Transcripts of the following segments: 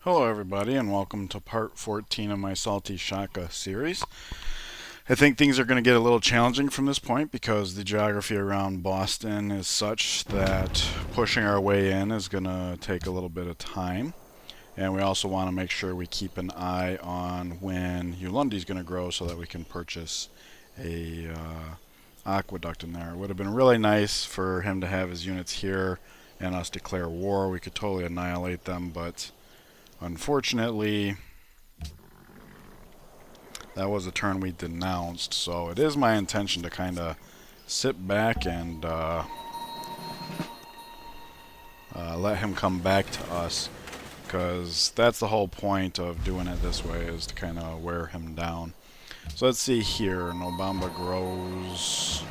Hello everybody and welcome to part 14 of my Salty Shaka series. I think things are going to get a little challenging from this point because the geography around Boston is such that pushing our way in is going to take a little bit of time. And we also want to make sure we keep an eye on when Ulundi is going to grow so that we can purchase a aqueduct in there. It would have been really nice for him to have his units here and us declare war. We could totally annihilate them, but unfortunately, that was a turn we denounced, so it is my intention to kind of sit back and let him come back to us, because that's the whole point of doing it this way, is to kind of wear him down. So let's see here. Nobamba grows,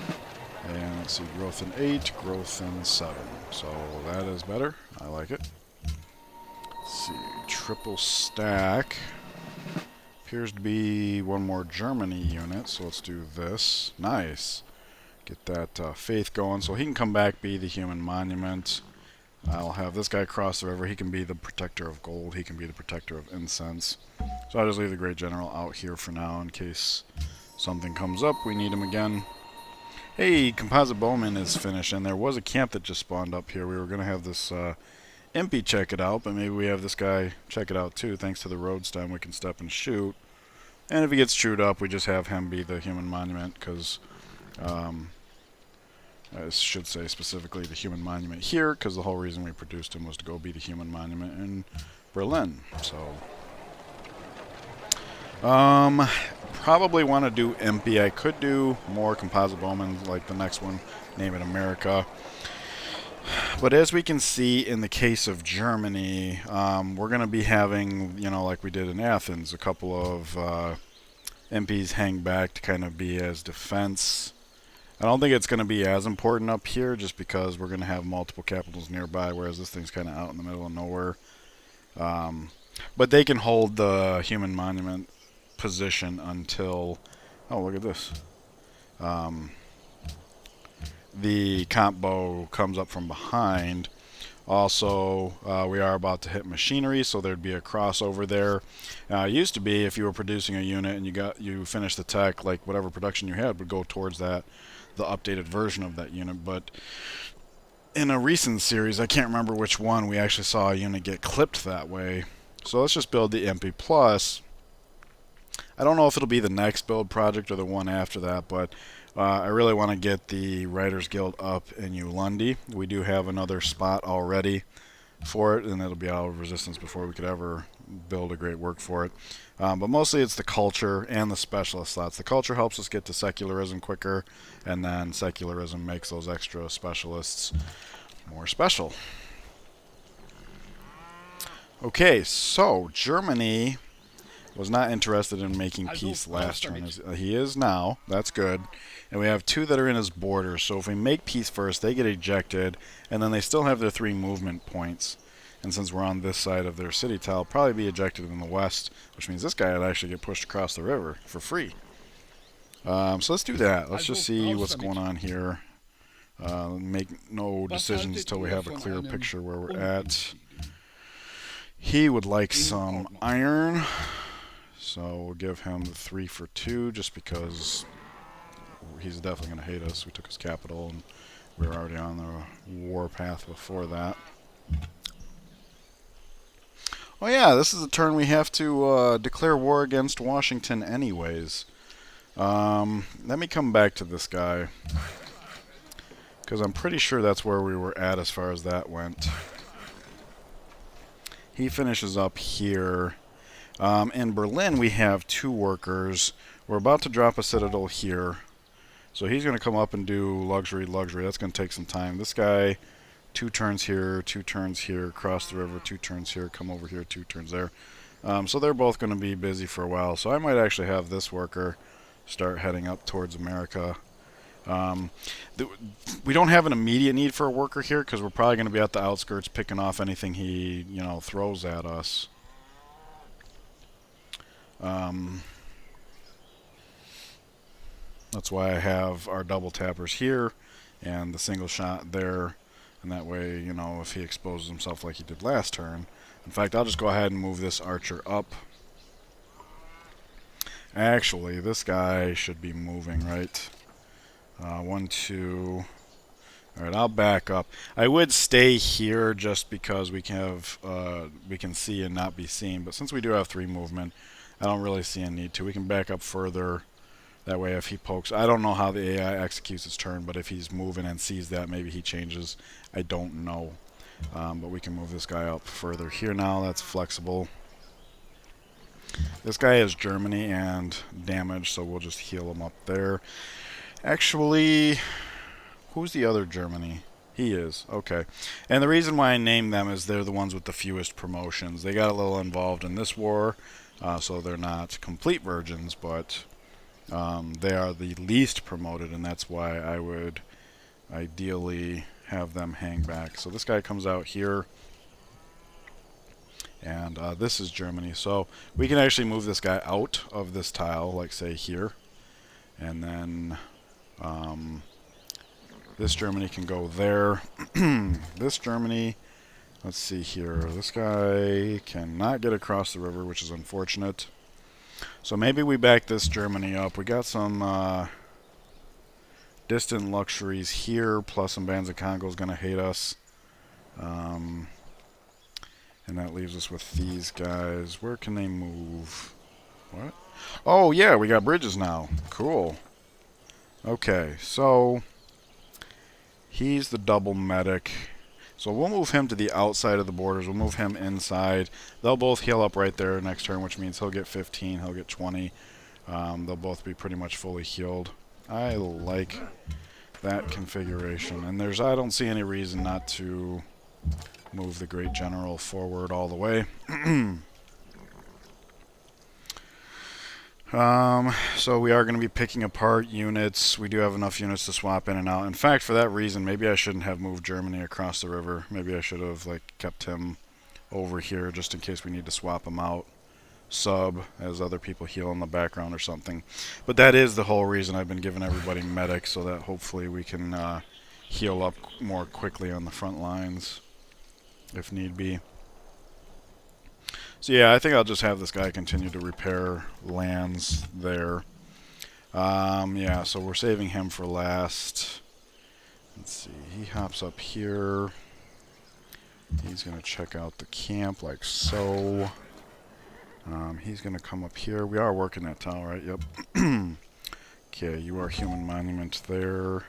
and let's see, growth in 8, growth in 7. So that is better. I like it. Let's see, triple stack. Appears to be one more Germany unit, so let's do this. Nice. Get that faith going, so he can come back, be the human monument. I'll have this guy cross the river. He can be the protector of gold. He can be the protector of incense. So I'll just leave the Great General out here for now in case something comes up. We need him again. Hey, Composite Bowman is finished, and there was a camp that just spawned up here. We were going to have this Impy check it out, but maybe we have this guy check it out too. Thanks to the road stem, we can step and shoot. And if he gets chewed up, we just have him be the human monument, because I should say specifically the human monument here, because the whole reason we produced him was to go be the human monument in Berlin. So probably want to do Impy. I could do more Composite Bowmen like the next one, name it America. But as we can see in the case of Germany, we're going to be having, like we did in Athens, a couple of MPs hang back to kind of be as defense. I don't think it's going to be as important up here just because we're going to have multiple capitals nearby, whereas this thing's kind of out in the middle of nowhere. But they can hold the human monument position until... Oh, look at this. The comp bow comes up from behind. Also, we are about to hit machinery, so there'd be a crossover there. It used to be if you were producing a unit and you finished the tech, like whatever production you had would go towards the updated version of that unit. But in a recent series, I can't remember which one, we actually saw a unit get clipped that way. So let's just build the MP Plus. I don't know if it'll be the next build project or the one after that, but I really want to get the Writers Guild up in Ulundi. We do have another spot already for it, and it'll be out of resistance before we could ever build a great work for it. But mostly it's the culture and the specialist slots. The culture helps us get to secularism quicker, and then secularism makes those extra specialists more special. Okay, so Germany was not interested in making peace last turn. He is now. That's good. And we have 2 that are in his borders. So if we make peace first, they get ejected, and then they still have their 3 movement points. And since we're on this side of their city tile, probably be ejected in the west, which means this guy would actually get pushed across the river for free. So let's do that. Let's just see what's going on here. Make no decisions until we have a clear picture where we're at. He would like some iron. So we'll give him the 3 for 2 just because he's definitely going to hate us. We took his capital and we were already on the war path before that. Oh yeah, this is a turn we have to declare war against Washington anyways. Let me come back to this guy, because I'm pretty sure that's where we were at as far as that went. He finishes up here. In Berlin, we have 2 workers. We're about to drop a citadel here. So he's going to come up and do luxury. That's going to take some time. This guy, 2 turns here, 2 turns here, cross the river, 2 turns here, come over here, 2 turns there. So they're both going to be busy for a while. So I might actually have this worker start heading up towards America. We don't have an immediate need for a worker here because we're probably going to be at the outskirts picking off anything he, throws at us. That's why I have our double tappers here and the single shot there, and that way, if he exposes himself like he did last turn, In fact, I'll just go ahead and move this archer up. Actually, this guy should be moving, right? 1, 2... Alright, I'll back up. I would stay here just because we can see and not be seen, but since we do have 3 movement, I don't really see a need to. We can back up further. That way if he pokes... I don't know how the AI executes his turn, but if he's moving and sees that, maybe he changes. I don't know. But we can move this guy up further here now. That's flexible. This guy has Germany and damage, so we'll just heal him up there. Actually... Who's the other Germany? He is. Okay. And the reason why I named them is they're the ones with the fewest promotions. They got a little involved in this war, so they're not complete virgins, but they are the least promoted, and that's why I would ideally have them hang back. So this guy comes out here, and this is Germany. So we can actually move this guy out of this tile, like say here, and then... this Germany can go there. This Germany, let's see here. This guy cannot get across the river, which is unfortunate. So maybe we back this Germany up. We got some distant luxuries here, plus some bands of Congo's going to hate us. And that leaves us with these guys. Where can they move? What? Oh, yeah, we got bridges now. Cool. Okay, so... he's the double medic. So we'll move him to the outside of the borders. We'll move him inside. They'll both heal up right there next turn, which means he'll get 15, he'll get 20. They'll both be pretty much fully healed. I like that configuration. And I don't see any reason not to move the Great General forward all the way. So we are going to be picking apart units. We do have enough units to swap in and out. In fact, for that reason, maybe I shouldn't have moved Germany across the river. Maybe I should have kept him over here just in case we need to swap him out. Sub as other people heal in the background or something. But that is the whole reason I've been giving everybody medics, so that hopefully we can heal up more quickly on the front lines if need be. So yeah, I think I'll just have this guy continue to repair lands there. Yeah, so we're saving him for last. Let's see, he hops up here. He's going to check out the camp like so. He's going to come up here. We are working that tile, right? Yep. Okay, you are human monument there.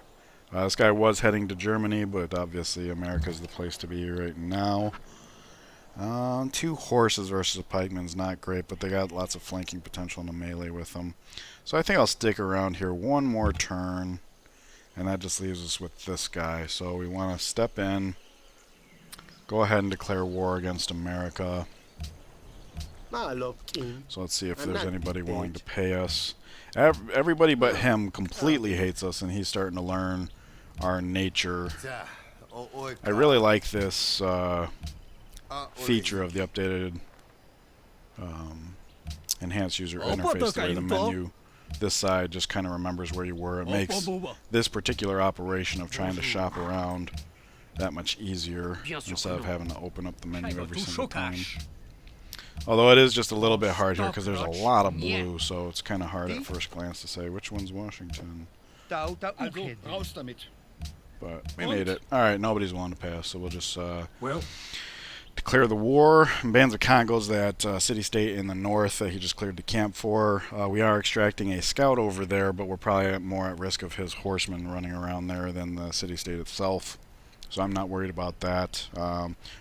This guy was heading to Germany, but obviously America's the place to be right now. 2 horses versus a pikeman's not great, but they got lots of flanking potential in the melee with them. So I think I'll stick around here one more turn, and that just leaves us with this guy. So we want to step in, go ahead and declare war against America. So let's see if there's anybody willing to pay us. Everybody but him completely hates us, and he's starting to learn our nature. I really like this feature of the updated enhanced user interface, the way the menu this side just kind of remembers where you were. It makes this particular operation of trying to shop around that much easier instead of having to open up the menu every single time. Although it is just a little bit hard here because there's a lot of blue, so it's kind of hard at first glance to say which one's Washington. But we made it. Alright, nobody's willing to pass, so we'll just declare the war. Bands of Congo's that city-state in the north that he just cleared the camp for. We are extracting a scout over there, but we're probably more at risk of his horsemen running around there than the city-state itself. So I'm not worried about that.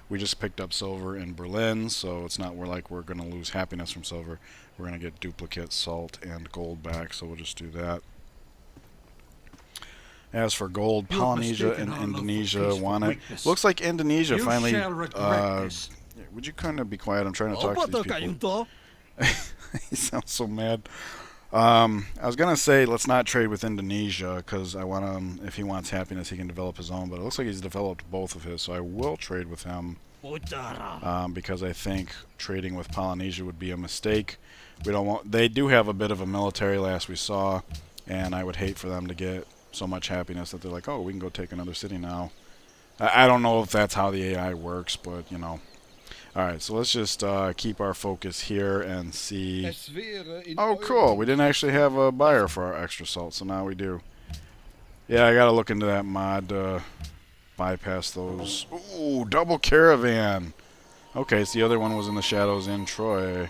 We just picked up silver in Berlin, so it's not like we're going to lose happiness from silver. We're going to get duplicate salt and gold back, so we'll just do that. As for gold, Polynesia and Indonesia want it. Looks like Indonesia finally... would you kind of be quiet? I'm trying to talk to these people. He sounds so mad. I was going to say let's not trade with Indonesia because I want him, if he wants happiness, he can develop his own. But it looks like he's developed both of his, so I will trade with him because I think trading with Polynesia would be a mistake. We don't want... They do have a bit of a military, last we saw, and I would hate for them to get so much happiness that they're like, oh, we can go take another city now. I don't know if that's how the AI works, but, you know. Alright, so let's just keep our focus here and see. Oh, cool. We didn't actually have a buyer for our extra salt, so now we do. Yeah, I gotta look into that mod to bypass those. Ooh, double caravan. Okay, so the other one was in the shadows in Troy.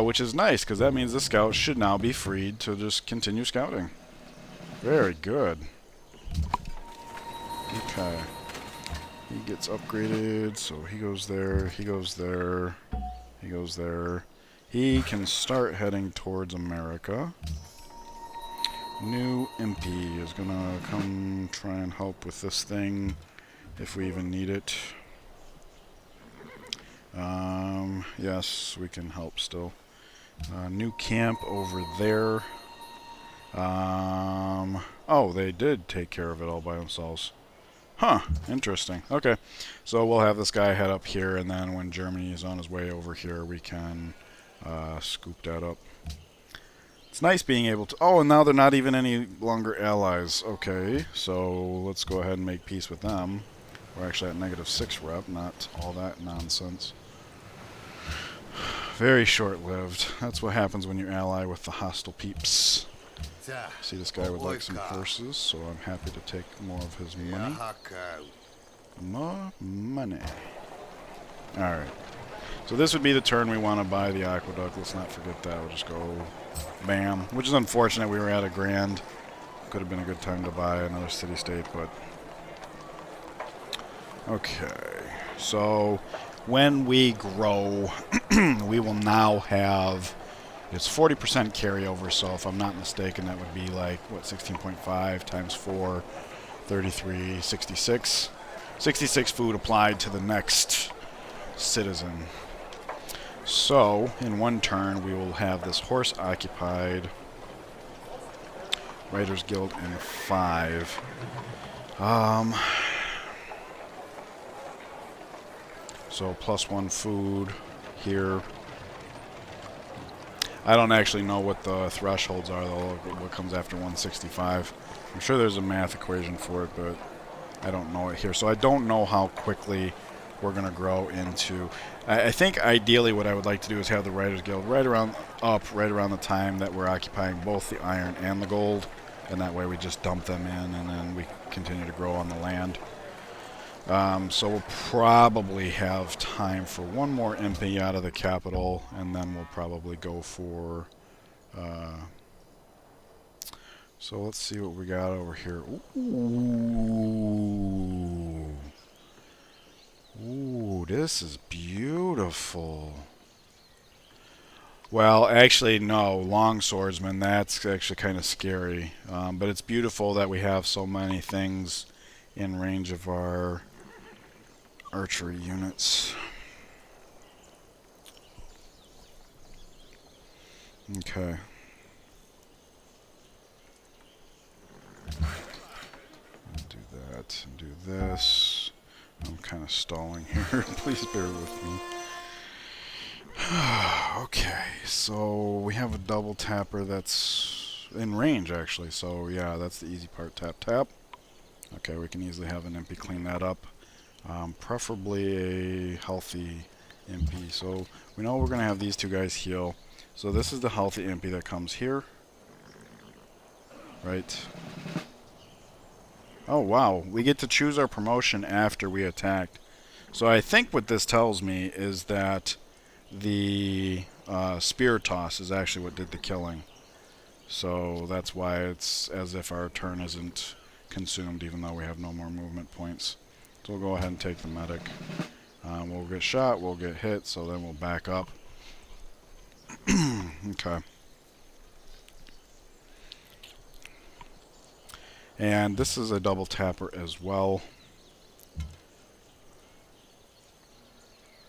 Which is nice, because that means the scout should now be freed to just continue scouting. Very good. Okay. He gets upgraded, so he goes there, he goes there, he goes there. He can start heading towards America. New MP is gonna come try and help with this thing, if we even need it. Yes, we can help still. New camp over there. Oh, they did take care of it all by themselves. Huh, interesting. Okay, so we'll have this guy head up here, and then when Germany is on his way over here, we can scoop that up. It's nice being able to... Oh, and now they're not even any longer allies. Okay, so let's go ahead and make peace with them. We're actually at -6 rep, not all that nonsense. Very short-lived. That's what happens when you ally with the hostile peeps. See, this guy would like some horses, so I'm happy to take more of his money. More money. Alright. So this would be the turn we want to buy the aqueduct. Let's not forget that. We'll just go bam. Which is unfortunate. We were at a grand. Could have been a good time to buy another city-state, but... Okay. So, when we grow, we will now have... It's 40% carryover, so if I'm not mistaken, that would be like, what, 16.5 times 4, 33, 66. 66 food applied to the next citizen. So, in one turn, we will have this horse occupied. Writers Guild in 5. So, +1 food here. I don't actually know what the thresholds are, though, what comes after 165. I'm sure there's a math equation for it, but I don't know it here. So I don't know how quickly we're going to grow into... I think ideally what I would like to do is have the Writers Guild right around the time that we're occupying both the iron and the gold, and that way we just dump them in, and then we continue to grow on the land. So we'll probably have time for one more MP out of the capital, and then we'll probably go for... so let's see what we got over here. Ooh. Ooh, this is beautiful. Well, actually, no. Long swordsman, that's actually kind of scary. But it's beautiful that we have so many things in range of our... archery units. Okay. Do that and do this. I'm kind of stalling here. Please bear with me. Okay, so we have a double tapper that's in range, actually. So yeah, that's the easy part. Tap, tap. Okay, we can easily have an MP clean that up. Preferably a healthy MP. So we know we're going to have these two guys heal. So this is the healthy MP that comes here. Right. Oh, wow. We get to choose our promotion after we attacked. So I think what this tells me is that the spear toss is actually what did the killing. So that's why it's as if our turn isn't consumed, even though we have no more movement points. So we'll go ahead and take the medic. We'll get shot, we'll get hit, so then we'll back up. Okay. And this is a double tapper as well.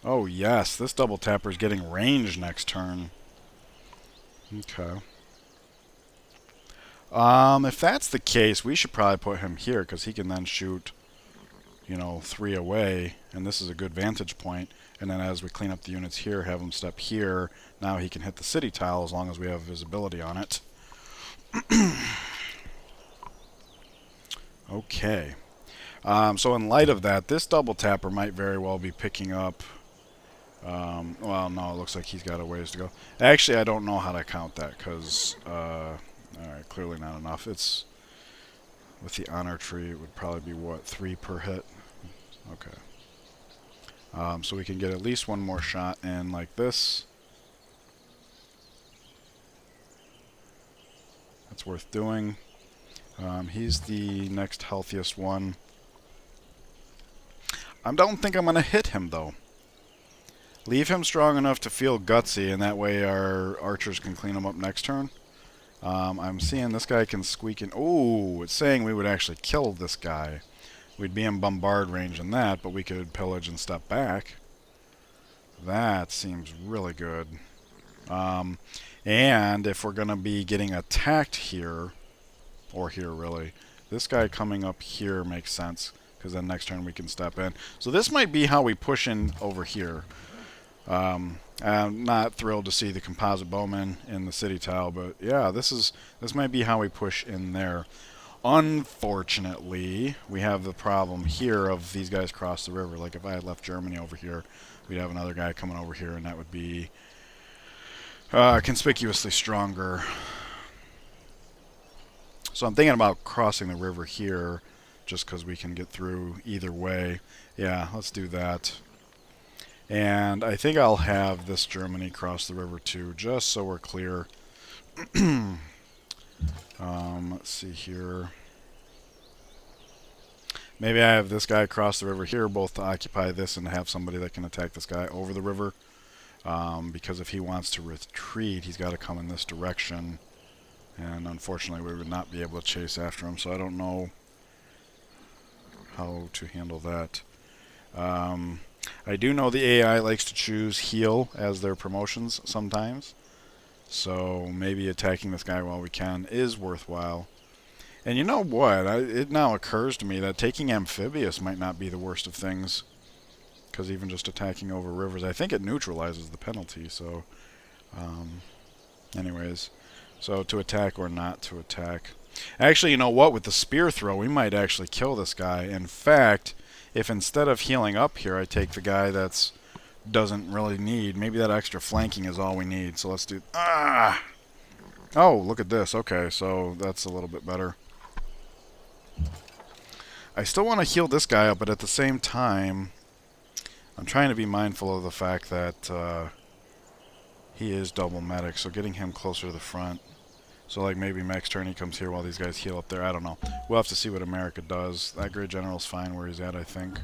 Oh yes, this double tapper is getting range next turn. Okay. If that's the case, we should probably put him here, because he can then shoot, you know, 3 away, and this is a good vantage point. And then as we clean up the units here, have him step here. Now he can hit the city tile as long as we have visibility on it. Okay. So in light of that, this double tapper might very well be picking up Well, no, it looks like he's got a ways to go. Actually, I don't know how to count that because, alright, clearly not enough. It's, with the honor tree, it would probably be, what, 3 per hit? Okay. So we can get at least one more shot in like this. That's worth doing. He's the next healthiest one. I don't think I'm going to hit him, though. Leave him strong enough to feel gutsy, and that way our archers can clean him up next turn. I'm seeing this guy can squeak in. Oh, it's saying we would actually kill this guy. We'd be in bombard range in that, but we could pillage and step back. That seems really good. And if we're going to be getting attacked here, or here really, this guy coming up here makes sense, because then next turn we can step in. So this might be how we push in over here. I'm not thrilled to see the composite bowman in the city tile, but yeah, this might be how we push in there. Unfortunately, we have the problem here of these guys cross the river. Like if I had left Germany over here, we'd have another guy coming over here, and that would be conspicuously stronger. So I'm thinking about crossing the river here, just because we can get through either way. Yeah, let's do that. And I think I'll have this Germany cross the river too, just so we're clear. Let's see here. Maybe I have this guy cross the river here, both to occupy this and to have somebody that can attack this guy over the river. Because if he wants to retreat, he's got to come in this direction. And unfortunately, we would not be able to chase after him, so I don't know how to handle that. I do know the AI likes to choose heal as their promotions sometimes. So maybe attacking this guy while we can is worthwhile. And you know what? It now occurs to me that taking amphibious might not be the worst of things. Because even just attacking over rivers, I think it neutralizes the penalty. So, anyways. So to attack or not to attack. Actually, you know what? With the spear throw, we might actually kill this guy. In fact, if instead of healing up here, I take the guy that's doesn't really need, maybe that extra flanking is all we need. So let's do... Ah! Oh, look at this. Okay, so that's a little bit better. I still want to heal this guy up, but at the same time, I'm trying to be mindful of the fact that he is double medic, so getting him closer to the front. So like maybe next turn he comes here while these guys heal up there. I don't know. We'll have to see what America does. That great general's fine where he's at, I think.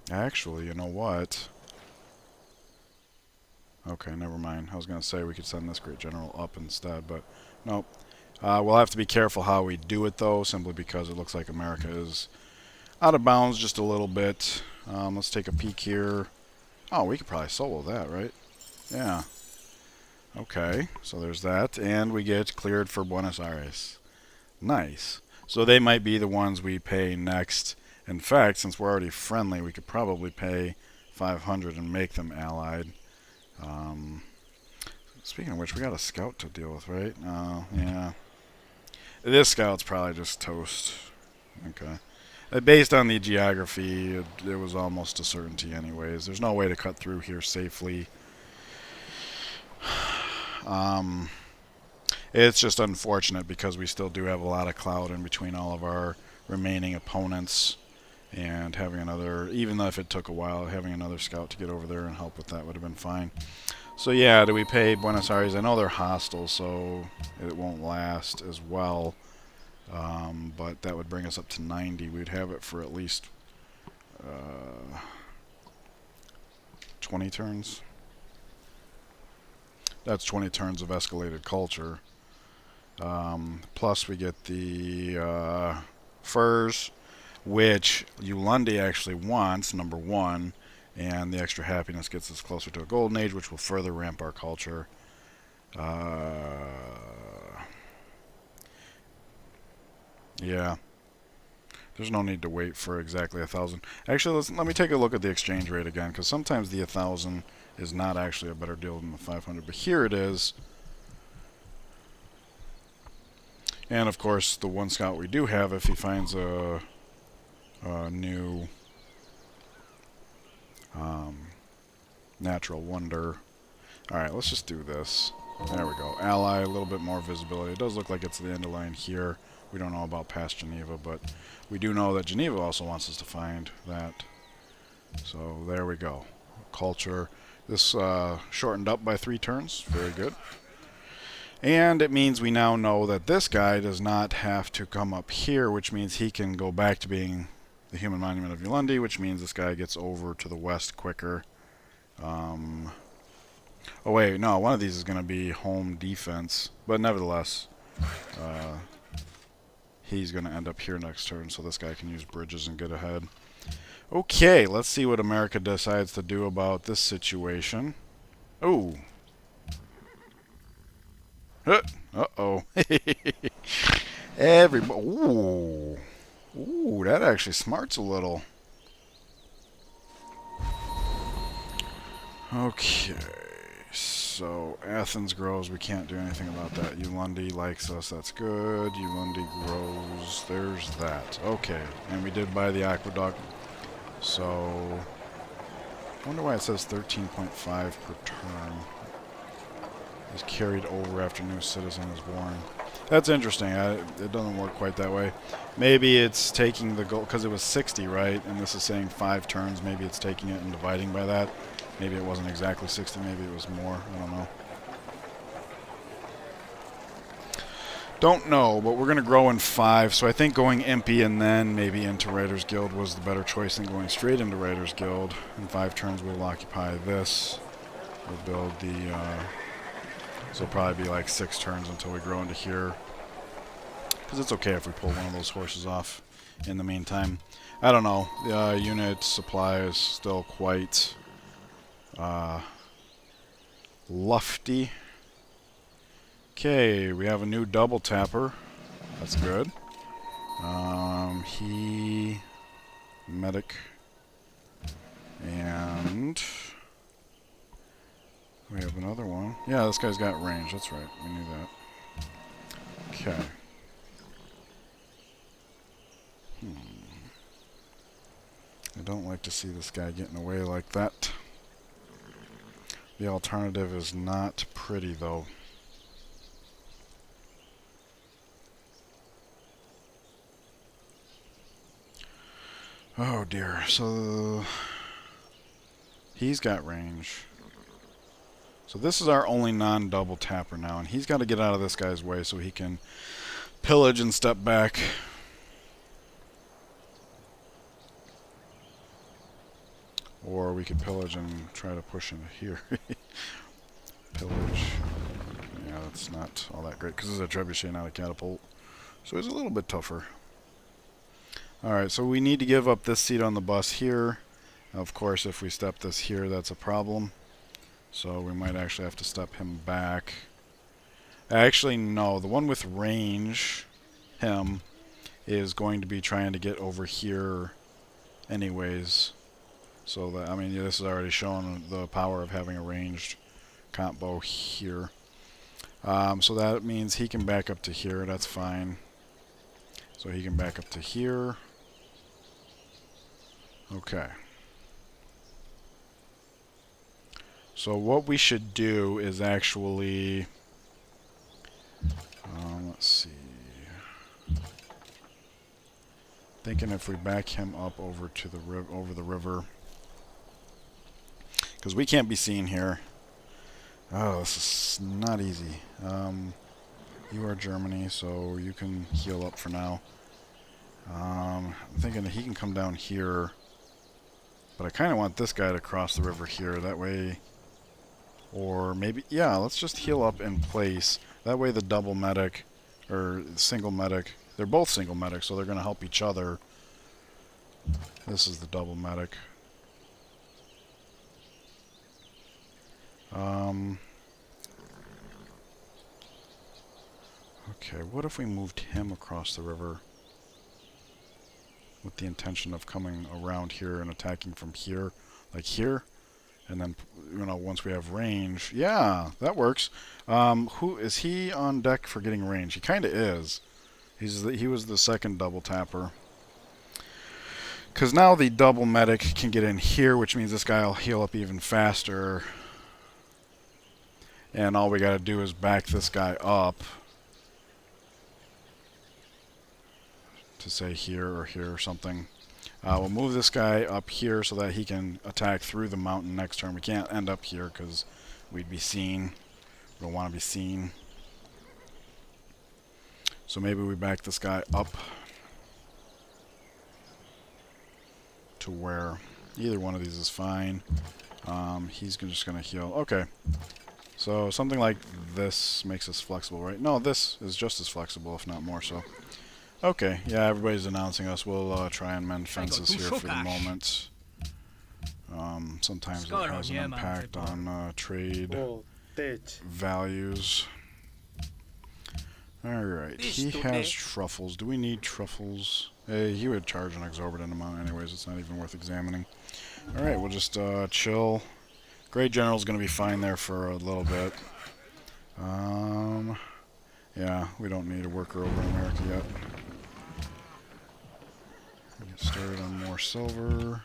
Actually, you know what? Okay, never mind. I was going to say we could send this great general up instead, but nope. We'll have to be careful how we do it, though, simply because it looks like America is out of bounds just a little bit. Let's take a peek here. Oh, we could probably solo that, right? Yeah. Okay, so there's that, and we get cleared for Buenos Aires. Nice. So they might be the ones we pay next. In fact, since we're already friendly, we could probably pay 500 and make them allied. Speaking of which, we got a scout to deal with, right? Yeah. This scout's probably just toast. Okay. Based on the geography, it was almost a certainty anyways. There's no way to cut through here safely. It's just unfortunate because we still do have a lot of cloud in between all of our remaining opponents. And having another, even though if it took a while, having another scout to get over there and help with that would have been fine. So yeah, do we pay Buenos Aires? I know they're hostile, so it won't last as well. But that would bring us up to 90. We'd have it for at least 20 turns. That's 20 turns of escalated culture. Plus we get the furs, which Ulundi actually wants, number 1. And the extra happiness gets us closer to a golden age, which will further ramp our culture. Yeah. There's no need to wait for exactly 1,000. Actually, let me take a look at the exchange rate again, because sometimes the 1,000 is not actually a better deal than the 500. But here it is. And, of course, the one scout we do have, if he finds a new Natural wonder. Alright, let's just do this. There we go. Ally, a little bit more visibility. It does look like it's the end of line here. We don't know about past Geneva, but we do know that Geneva also wants us to find that. So there we go. Culture. This shortened up by 3 turns. Very good. And it means we now know that this guy does not have to come up here, which means he can go back to being the Human Monument of Ulundi, which means this guy gets over to the west quicker. Oh wait, no, one of these is going to be home defense, but nevertheless, he's going to end up here next turn, so this guy can use bridges and get ahead. Okay, let's see what America decides to do about this situation. Oh. Uh-oh. Everybody. Ooh. Ooh, that actually smarts a little. Okay. So, Athens grows. We can't do anything about that. Ulundi likes us. That's good. Ulundi grows. There's that. Okay. And we did buy the aqueduct. So, I wonder why it says 13.5 per turn. Is carried over after new citizen is born. That's interesting. It doesn't work quite that way. Maybe it's taking the goal, because it was 60, right? And this is saying 5 turns. Maybe it's taking it and dividing by that. Maybe it wasn't exactly 60. Maybe it was more. I don't know. Don't know, but we're going to grow in 5. So I think going Impy and then maybe into Writers Guild was the better choice than going straight into Writers Guild. In 5 turns, we'll occupy this. We'll build the... so it'll probably be like 6 turns until we grow into here. Because it's okay if we pull one of those horses off in the meantime. I don't know. The unit supply is still quite lofty. Okay, we have a new double tapper. That's good. He... medic. And... we have another one. Yeah, this guy's got range. That's right. We knew that. Okay. I don't like to see this guy getting away like that. The alternative is not pretty, though. Oh, dear. So... he's got range. So this is our only non-double tapper now, and he's got to get out of this guy's way so he can pillage and step back. Or we could pillage and try to push into here. Pillage. Yeah, that's not all that great, because it's a trebuchet, not a catapult. So it's a little bit tougher. Alright, so we need to give up this seat on the bus here. Of course, if we step this here, that's a problem. So we might actually have to step him back. Actually, no. The one with range, him, is going to be trying to get over here anyways. So, that, I mean, yeah, this is already showing the power of having a ranged combo here. So that means he can back up to here. That's fine. So he can back up to here. Okay. So what we should do is actually, let's see, thinking if we back him up over to the the river, because we can't be seen here. Oh, this is not easy. You are Germany, so you can heal up for now. I'm thinking that he can come down here, but I kind of want this guy to cross the river here. That way. Or maybe, yeah, let's just heal up in place. That way the double medic, or single medic, they're both single medics, so they're going to help each other. This is the double medic. Okay, what if we moved him across the river with the intention of coming around here and attacking from here, like here? And then, you know, once we have range, yeah, that works. Who is he on deck for getting range? He kind of is. He was the second double tapper. Because now the double medic can get in here, which means this guy will heal up even faster. And all we got to do is back this guy up to say here or something. We'll move this guy up here so that he can attack through the mountain next turn. We can't end up here because we'd be seen. We don't want to be seen. So maybe we back this guy up to where either one of these is fine. He's just going to heal. Okay. So something like this makes us flexible, right? No, this is just as flexible, if not more so. Okay, yeah, everybody's announcing us. We'll try and mend fences here for the moment. Sometimes it has an impact on trade values. Alright, he has truffles. Do we need truffles? Hey, he would charge an exorbitant amount anyways. It's not even worth examining. Alright, we'll just chill. Great General's going to be fine there for a little bit. Yeah, we don't need a worker over in America yet. Get started on more silver.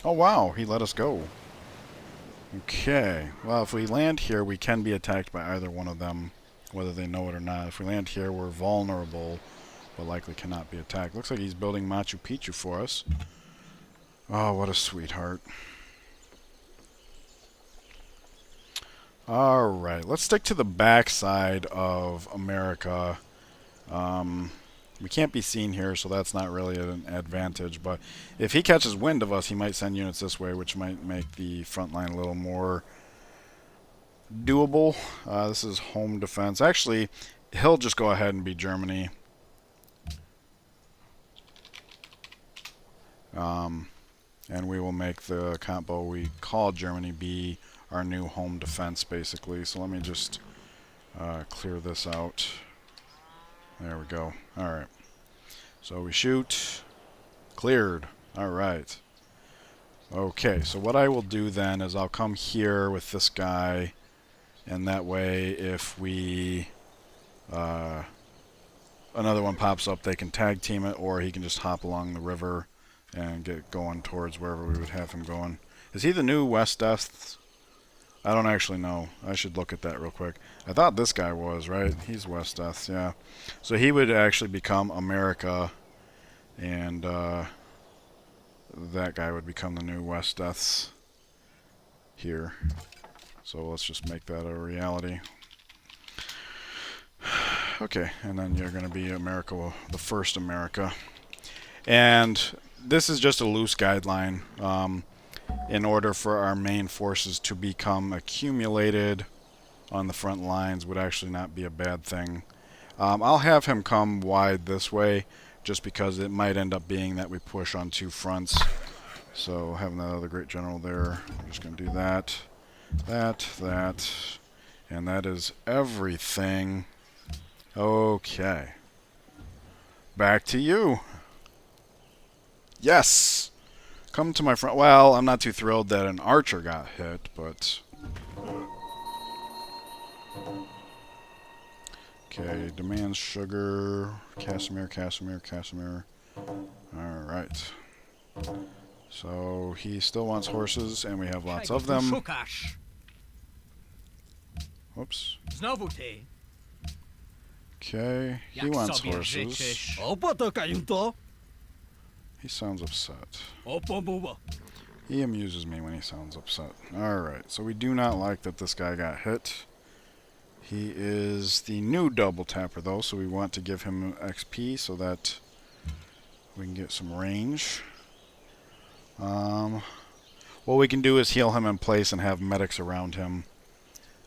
Oh wow, he let us go. Okay, well if we land here we can be attacked by either one of them, whether they know it or not. If we land here we're vulnerable, but likely cannot be attacked. Looks like he's building Machu Picchu for us. Oh, what a sweetheart. Alright, let's stick to the backside of America. We can't be seen here, so that's not really an advantage. But if he catches wind of us, he might send units this way, which might make the front line a little more doable. This is home defense. Actually, he'll just go ahead and be Germany. And we will make the combo we call Germany be our new home defense, basically. So let me just clear this out. There we go. Alright. So we shoot. Cleared. Alright. Okay, so what I will do then is I'll come here with this guy, and that way if we another one pops up, they can tag team it, or he can just hop along the river and get going towards wherever we would have him going. Is he the new West Death? I don't actually know. I should look at that real quick. I thought this guy was, right? He's West Death, yeah. So he would actually become America, and that guy would become the new West Deaths here. So let's just make that a reality. Okay, and then you're going to be America, the first America. And this is just a loose guideline. In order for our main forces to become accumulated on the front lines would actually not be a bad thing. I'll have him come wide this way just because it might end up being that we push on two fronts. So having that other great general there, I'm just going to do that, and that is everything. Okay. Back to you. Yes! Come to my front. Well, I'm not too thrilled that an archer got hit, but... Okay, demands sugar. Casimir. Alright. So, he still wants horses, and we have lots of them. Whoops. Okay, he wants horses. He sounds upset. He amuses me when he sounds upset. Alright, so we do not like that this guy got hit. He is the new double tapper though, so we want to give him XP so that we can get some range. What we can do is heal him in place and have medics around him.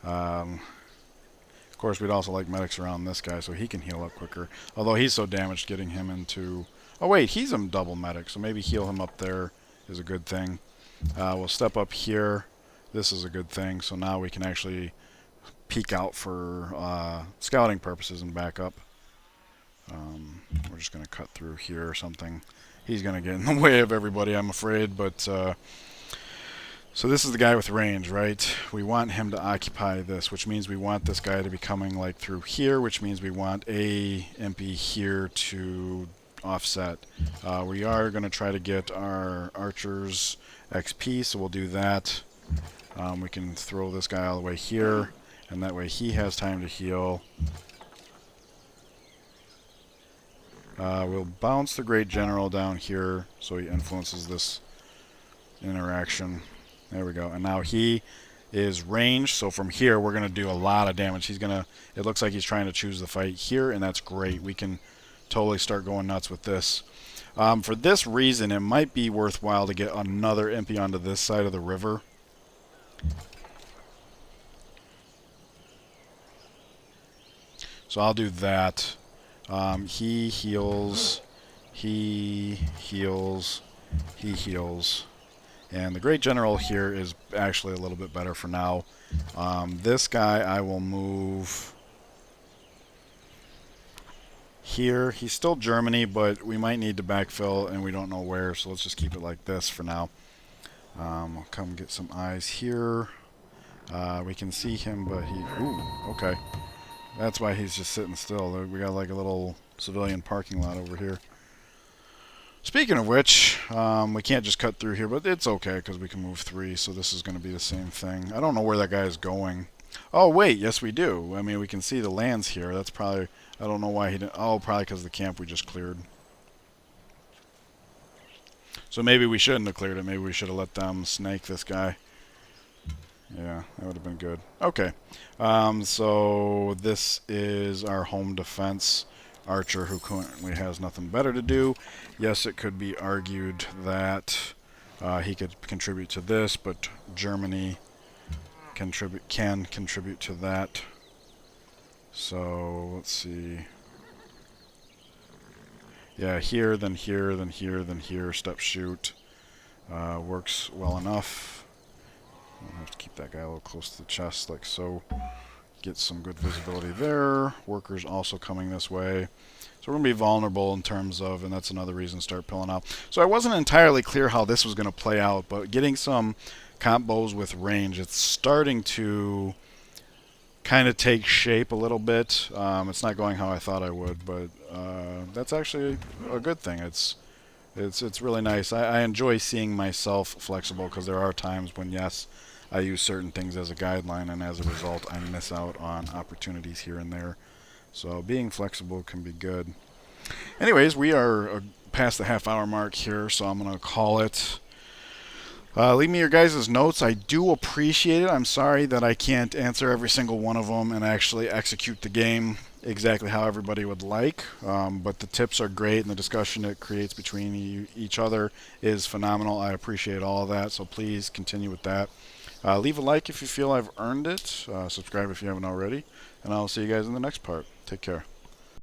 Of course, we'd also like medics around this guy so he can heal up quicker. Although he's so damaged, getting him into... Oh wait, he's a double medic, so maybe heal him up there is a good thing. We'll step up here. This is a good thing, so now we can actually peek out for scouting purposes and back up. We're just going to cut through here or something. He's going to get in the way of everybody, I'm afraid, but... So this is the guy with range, right? We want him to occupy this, which means we want this guy to be coming like through here, which means we want a MP here to offset. We are going to try to get our archers XP, so we'll do that. We can throw this guy all the way here, and that way he has time to heal. We'll bounce the Great General down here so he influences this interaction. There we go. And now he is ranged, so from here we're going to do a lot of damage. He's going to, it looks like he's trying to choose the fight here, and that's great. We can totally start going nuts with this. For this reason, it might be worthwhile to get another impy onto this side of the river. So I'll do that. He heals, he heals, he heals. And the Great General here is actually a little bit better for now. This guy I will move here. He's still Germany, but we might need to backfill, and we don't know where, so let's just keep it like this for now. I'll come get some eyes here. We can see him, but he... Ooh, okay. That's why he's just sitting still. We got like a little civilian parking lot over here. Speaking of which, we can't just cut through here, but it's okay because we can move 3, so this is going to be the same thing. I don't know where that guy is going. Oh, wait, yes we do. I mean, we can see the lands here. That's probably... I don't know why he didn't... Oh, probably because of the camp we just cleared. So maybe we shouldn't have cleared it. Maybe we should have let them snake this guy. Yeah, that would have been good. Okay. So this is our home defense archer who currently has nothing better to do. Yes, it could be argued that he could contribute to this, but Germany can contribute to that. So let's see. Yeah, here, then here, then here, then here. Step shoot works well enough. I'll have to keep that guy a little close to the chest, like so. Get some good visibility there. Workers also coming this way. So we're going to be vulnerable in terms of, and that's another reason to start pilling out. So I wasn't entirely clear how this was going to play out, but getting some combos with range, it's starting to kind of take shape a little bit. It's not going how I thought I would, but that's actually a good thing. It's really nice. I enjoy seeing myself flexible because there are times when, yes, I use certain things as a guideline, and as a result, I miss out on opportunities here and there. So being flexible can be good. Anyways, we are past the half-hour mark here, so I'm going to call it. Leave me your guys' notes. I do appreciate it. I'm sorry that I can't answer every single one of them and actually execute the game exactly how everybody would like. But the tips are great, and the discussion it creates between each other is phenomenal. I appreciate all of that, so please continue with that. Leave a like if you feel I've earned it. Subscribe if you haven't already. And I'll see you guys in the next part. Take care.